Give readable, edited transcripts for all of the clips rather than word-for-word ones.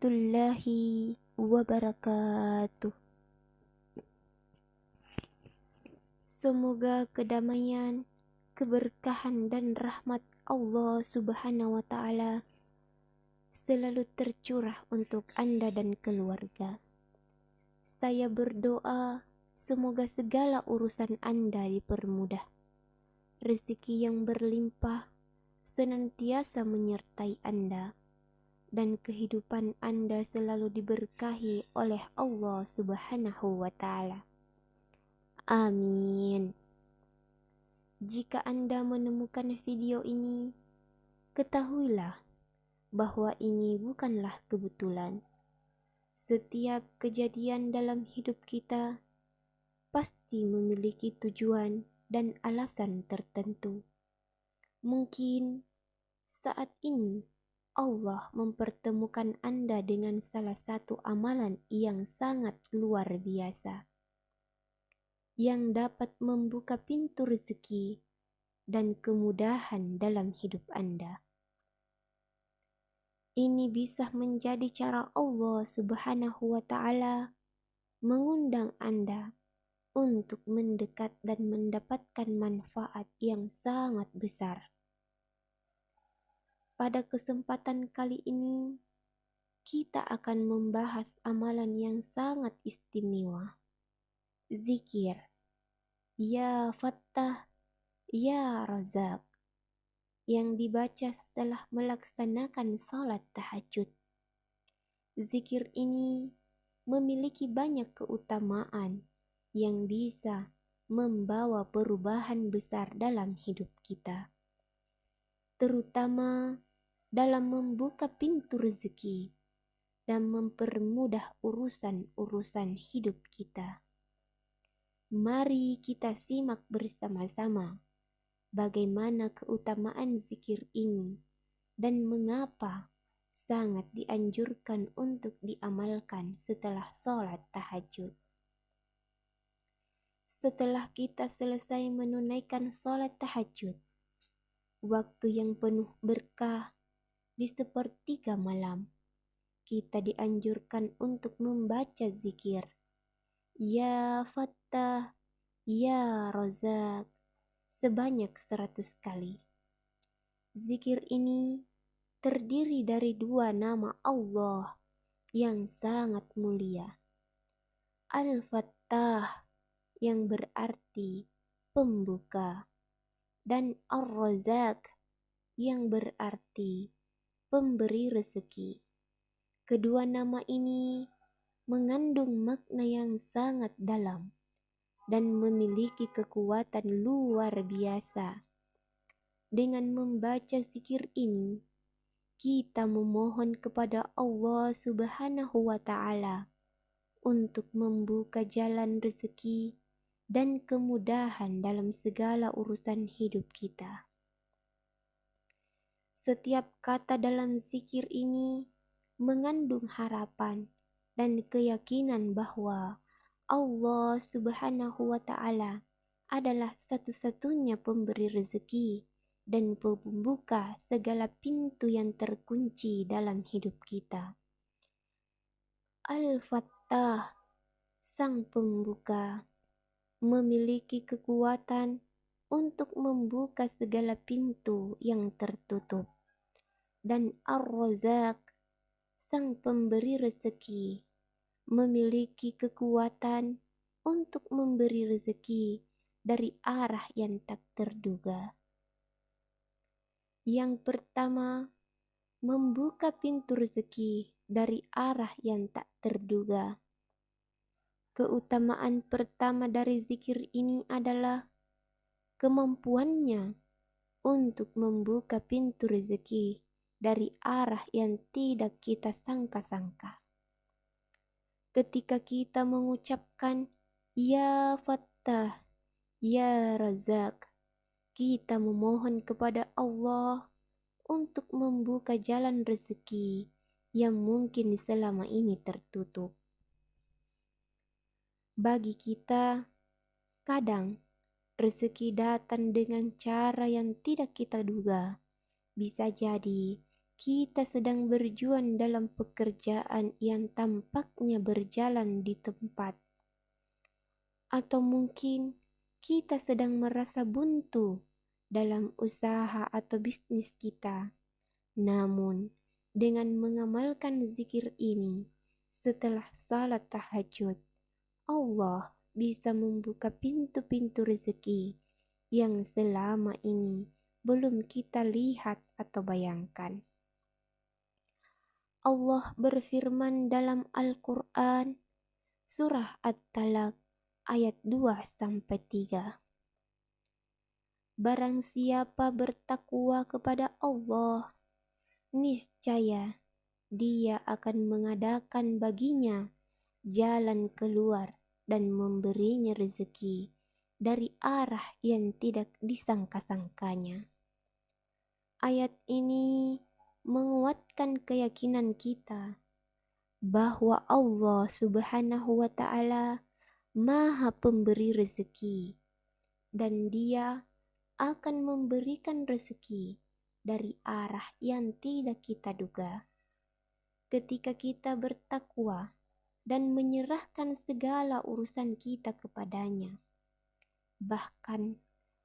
warahmatullahi wabarakatuh. Semoga kedamaian, keberkahan dan rahmat Allah Subhanahu wa taala selalu tercurah untuk Anda dan keluarga. Saya berdoa semoga segala urusan Anda dipermudah. Rezeki yang berlimpah senantiasa menyertai Anda dan kehidupan Anda selalu diberkahi oleh Allah Subhanahu wa taala. Amin. Jika Anda menemukan video ini, ketahuilah bahwa ini bukanlah kebetulan. Setiap kejadian dalam hidup kita pasti memiliki tujuan dan alasan tertentu. Mungkin saat ini Allah mempertemukan Anda dengan salah satu amalan yang sangat luar biasa, yang dapat membuka pintu rezeki dan kemudahan dalam hidup Anda. Ini bisa menjadi cara Allah Subhanahu wa taala mengundang Anda untuk mendekat dan mendapatkan manfaat yang sangat besar. Pada kesempatan kali ini, kita akan membahas amalan yang sangat istimewa. Zikir. Ya Fattah, Ya Razak, yang dibaca setelah melaksanakan salat tahajud. Zikir ini memiliki banyak keutamaan yang bisa membawa perubahan besar dalam hidup kita, terutama dalam membuka pintu rezeki dan mempermudah urusan-urusan hidup kita. Mari kita simak bersama-sama bagaimana keutamaan zikir ini dan mengapa sangat dianjurkan untuk diamalkan setelah sholat tahajud. Setelah kita selesai menunaikan sholat tahajud, waktu yang penuh berkah di sepertiga malam, kita dianjurkan untuk membaca zikir. Ya Fattah, Ya Razak, sebanyak 100 kali. Zikir ini terdiri dari 2 nama Allah yang sangat mulia. Al-Fattah yang berarti pembuka dan Ar-Razak yang berarti pemberi rezeki. Kedua nama ini mengandung makna yang sangat dalam dan memiliki kekuatan luar biasa. Dengan membaca zikir ini, kita memohon kepada Allah Subhanahu wa taala untuk membuka jalan rezeki dan kemudahan dalam segala urusan hidup kita. Setiap kata dalam zikir ini mengandung harapan dan keyakinan bahwa Allah Subhanahu wa taala adalah satu-satunya pemberi rezeki dan pembuka segala pintu yang terkunci dalam hidup kita. Al-Fattah, sang pembuka, memiliki kekuatan untuk membuka segala pintu yang tertutup. Dan Ar-Razak, sang pemberi rezeki, memiliki kekuatan untuk memberi rezeki dari arah yang tak terduga. Yang pertama, membuka pintu rezeki dari arah yang tak terduga. Keutamaan pertama dari zikir ini adalah kemampuannya untuk membuka pintu rezeki dari arah yang tidak kita sangka-sangka. Ketika kita mengucapkan Ya Fattah, Ya Razak, kita memohon kepada Allah untuk membuka jalan rezeki yang mungkin selama ini tertutup. Bagi kita, kadang rezeki datang dengan cara yang tidak kita duga. Bisa jadi kita sedang berjuang dalam pekerjaan yang tampaknya berjalan di tempat, atau mungkin kita sedang merasa buntu dalam usaha atau bisnis kita. Namun, dengan mengamalkan zikir ini setelah salat tahajud, Allah bisa membuka pintu-pintu rezeki yang selama ini belum kita lihat atau bayangkan. Allah berfirman dalam Al-Quran, Surah At-Talaq ayat 2-3. Barang siapa bertakwa kepada Allah, niscaya Dia akan mengadakan baginya jalan keluar dan memberinya rezeki dari arah yang tidak disangka-sangkanya. Ayat ini menguatkan keyakinan kita bahwa Allah Subhanahu wa Ta'ala Maha Pemberi rezeki, dan Dia akan memberikan rezeki dari arah yang tidak kita duga. Ketika kita bertakwa dan menyerahkan segala urusan kita kepadanya, bahkan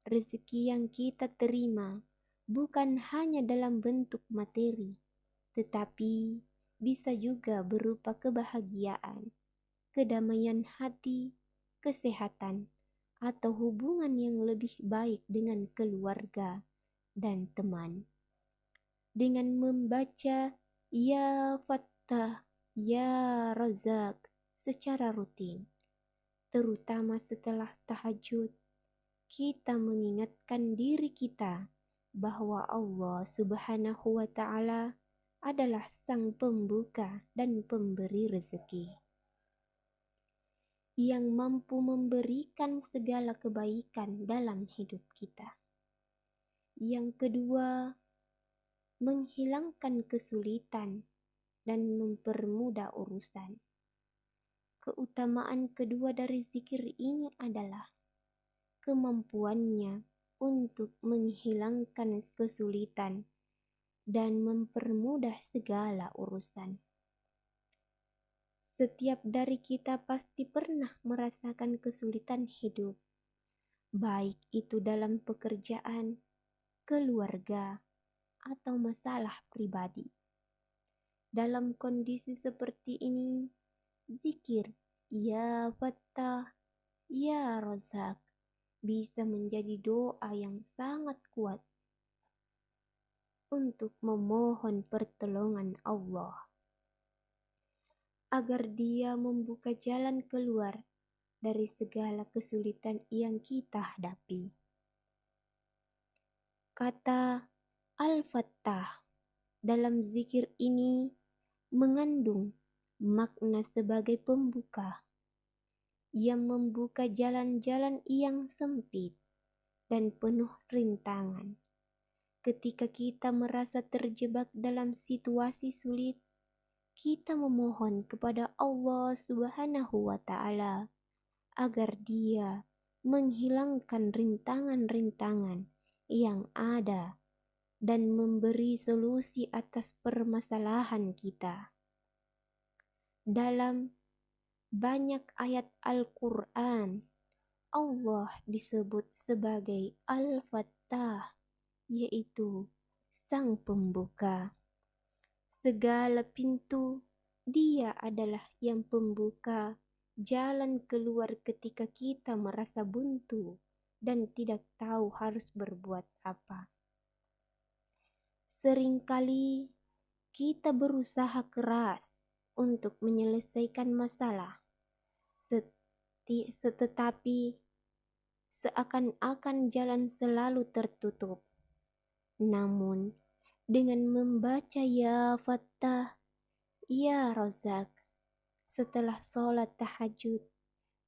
rezeki yang kita terima bukan hanya dalam bentuk materi, tetapi bisa juga berupa kebahagiaan, kedamaian hati, kesehatan, atau hubungan yang lebih baik dengan keluarga dan teman. Dengan membaca Ya Fattah, Ya Razak secara rutin, terutama setelah tahajud, kita mengingatkan diri kita bahwa Allah Subhanahu wa Ta'ala adalah Sang Pembuka dan Pemberi rezeki yang mampu memberikan segala kebaikan dalam hidup kita. Yang kedua, menghilangkan kesulitan dan mempermudah urusan. Keutamaan kedua dari zikir ini adalah kemampuannya untuk menghilangkan kesulitan dan mempermudah segala urusan. Setiap dari kita pasti pernah merasakan kesulitan hidup, baik itu dalam pekerjaan, keluarga, atau masalah pribadi. Dalam kondisi seperti ini, zikir Ya Fattah, Ya Razak bisa menjadi doa yang sangat kuat untuk memohon pertolongan Allah agar Dia membuka jalan keluar dari segala kesulitan yang kita hadapi. Kata Al-Fattah dalam zikir ini mengandung makna sebagai pembuka yang membuka jalan-jalan yang sempit dan penuh rintangan. Ketika kita merasa terjebak dalam situasi sulit, kita memohon kepada Allah Subhanahu wa Ta'ala agar Dia menghilangkan rintangan-rintangan yang ada dan memberi solusi atas permasalahan kita. Dalam banyak ayat Al-Quran, Allah disebut sebagai Al-Fattah, yaitu Sang Pembuka. Segala pintu, Dia adalah yang pembuka jalan keluar ketika kita merasa buntu dan tidak tahu harus berbuat apa. Seringkali kita berusaha keras untuk menyelesaikan masalah, tetapi seakan-akan jalan selalu tertutup. Namun, dengan membaca Ya Fattah, Ya Razak setelah sholat tahajud,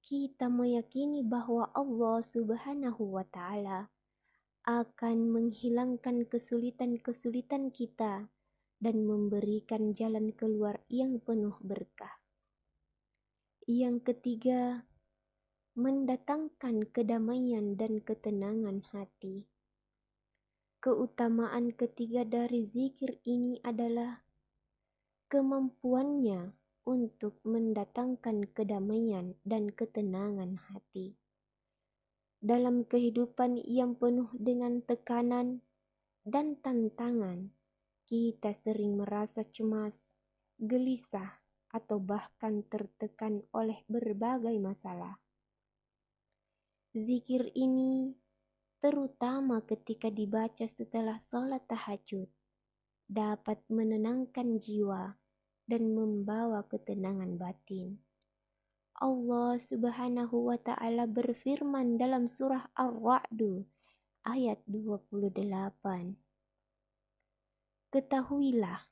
kita meyakini bahwa Allah Subhanahu wa Ta'ala akan menghilangkan kesulitan-kesulitan kita dan memberikan jalan keluar yang penuh berkah. Yang ketiga, mendatangkan kedamaian dan ketenangan hati. Keutamaan ketiga dari zikir ini adalah kemampuannya untuk mendatangkan kedamaian dan ketenangan hati. Dalam kehidupan yang penuh dengan tekanan dan tantangan, kita sering merasa cemas, gelisah, atau bahkan tertekan oleh berbagai masalah. Zikir ini, terutama ketika dibaca setelah sholat tahajud, dapat menenangkan jiwa dan membawa ketenangan batin. Allah Subhanahu wa Ta'ala berfirman dalam surah Ar-Ra'd ayat 28. Ketahuilah,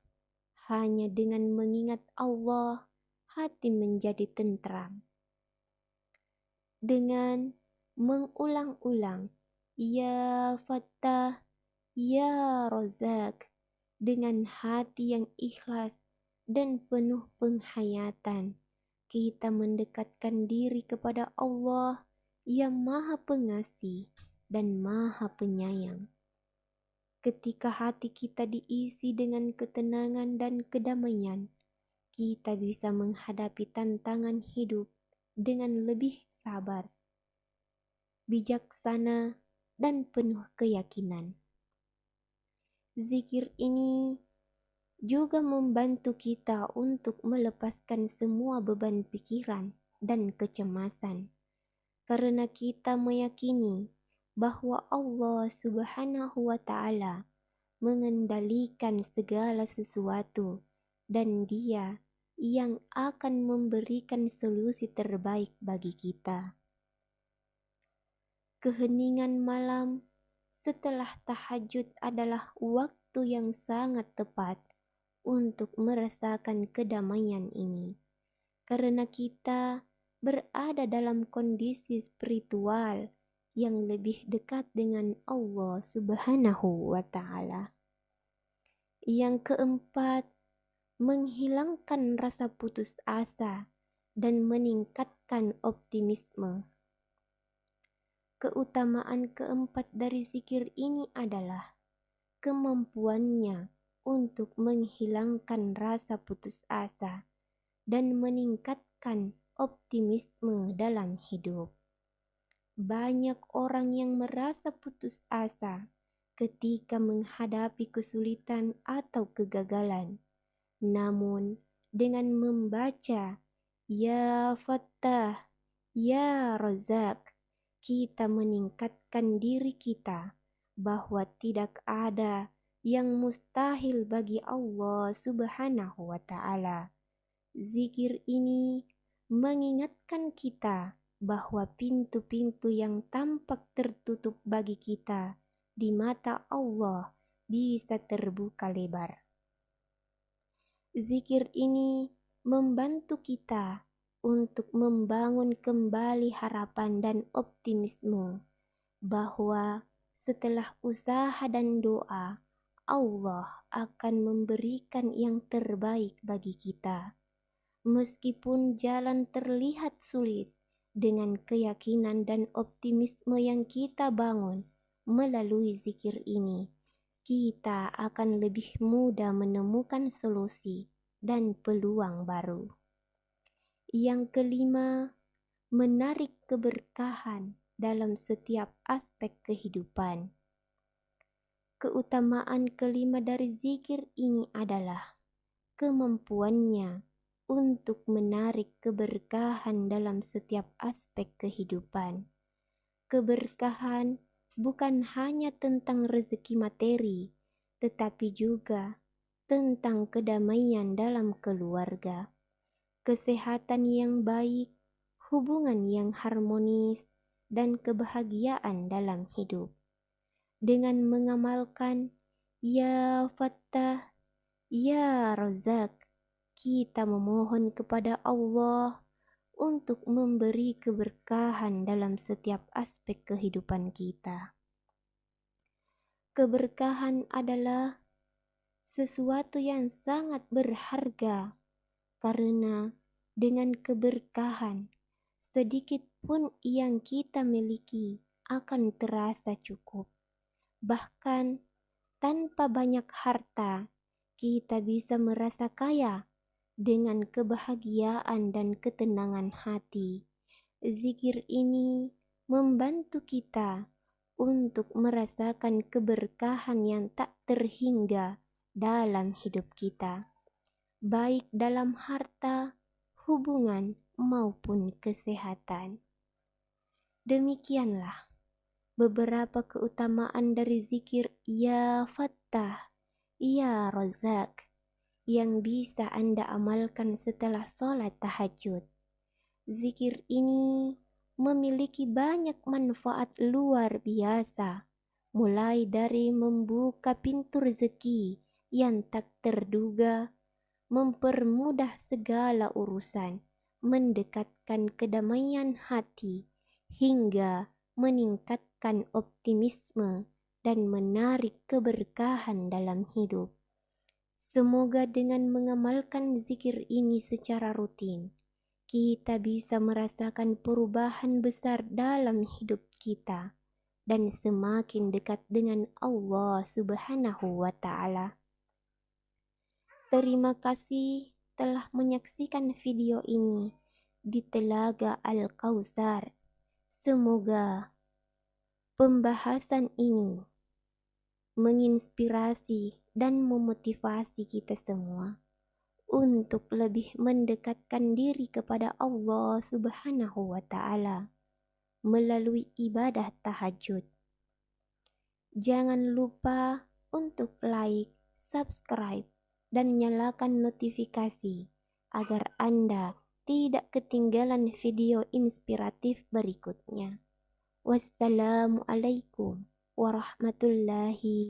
hanya dengan mengingat Allah, hati menjadi tentram. Dengan mengulang-ulang, Ya Fattah, Ya Razak, dengan hati yang ikhlas dan penuh penghayatan, kita mendekatkan diri kepada Allah yang Maha Pengasih dan Maha Penyayang. Ketika hati kita diisi dengan ketenangan dan kedamaian, kita bisa menghadapi tantangan hidup dengan lebih sabar, bijaksana, dan penuh keyakinan. Zikir ini juga membantu kita untuk melepaskan semua beban pikiran dan kecemasan, karena kita meyakini bahwa Allah Subhanahu wa Ta'ala mengendalikan segala sesuatu dan Dia yang akan memberikan solusi terbaik bagi kita. Keheningan malam setelah tahajud adalah waktu yang sangat tepat untuk merasakan kedamaian ini, karena kita berada dalam kondisi spiritual yang lebih dekat dengan Allah Subhanahu wa Ta'ala. Yang keempat, menghilangkan rasa putus asa dan meningkatkan optimisme. Keutamaan keempat dari zikir ini adalah kemampuannya untuk menghilangkan rasa putus asa dan meningkatkan optimisme dalam hidup. Banyak orang yang merasa putus asa ketika menghadapi kesulitan atau kegagalan. Namun, dengan membaca Ya Fattah, Ya Razak, kita meningkatkan diri kita bahwa tidak ada yang mustahil bagi Allah Subhanahu wa Ta'ala. Zikir ini mengingatkan kita bahwa pintu-pintu yang tampak tertutup bagi kita di mata Allah bisa terbuka lebar. Zikir ini membantu kita untuk membangun kembali harapan dan optimisme bahwa setelah usaha dan doa, Allah akan memberikan yang terbaik bagi kita. Meskipun jalan terlihat sulit, dengan keyakinan dan optimisme yang kita bangun melalui zikir ini, kita akan lebih mudah menemukan solusi dan peluang baru. Yang kelima, menarik keberkahan dalam setiap aspek kehidupan. Keutamaan kelima dari zikir ini adalah kemampuannya untuk menarik keberkahan dalam setiap aspek kehidupan. Keberkahan bukan hanya tentang rezeki materi, tetapi juga tentang kedamaian dalam keluarga, kesehatan yang baik, hubungan yang harmonis, dan kebahagiaan dalam hidup. Dengan mengamalkan Ya Fattah, Ya Razak, kita memohon kepada Allah untuk memberi keberkahan dalam setiap aspek kehidupan kita. Keberkahan adalah sesuatu yang sangat berharga, karena dengan keberkahan, sedikit pun yang kita miliki akan terasa cukup. Bahkan tanpa banyak harta, kita bisa merasa kaya dengan kebahagiaan dan ketenangan hati. Zikir ini membantu kita untuk merasakan keberkahan yang tak terhingga dalam hidup kita, baik dalam harta, hubungan, maupun kesehatan. Demikianlah beberapa keutamaan dari zikir Ya Fattah, Ya Razak yang bisa Anda amalkan setelah sholat tahajud. Zikir ini memiliki banyak manfaat luar biasa, mulai dari membuka pintu rezeki yang tak terduga, mempermudah segala urusan, mendekatkan kedamaian hati, hingga meningkatkan optimisme dan menarik keberkahan dalam hidup. Semoga dengan mengamalkan zikir ini secara rutin, kita bisa merasakan perubahan besar dalam hidup kita dan semakin dekat dengan Allah Subhanahu wa Ta'ala. Terima kasih telah menyaksikan video ini di Telaga Al-Kautsar. Semoga pembahasan ini menginspirasi dan memotivasi kita semua untuk lebih mendekatkan diri kepada Allah Subhanahu wa Ta'ala melalui ibadah tahajud. Jangan lupa untuk like, subscribe, dan nyalakan notifikasi agar Anda tidak ketinggalan video inspiratif berikutnya. Wassalamualaikum warahmatullahi